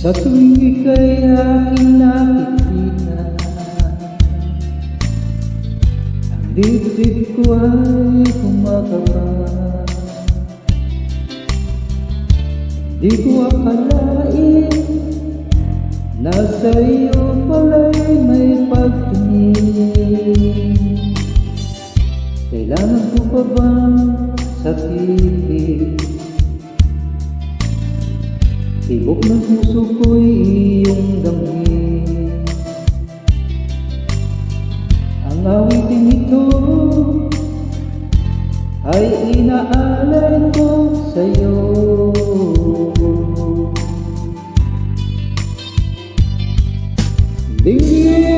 Sa tuwing ika'y aking nakikita, ang dibdib ko ay kumakaba. Di ko akalain na sa'yo pala'y may pagtingin. Kailangan ko pa bang sakitin? Tibok ng puso ko'y iyong damhin. Ang awiting ito ay inaalay ko sa'yo. Dinggin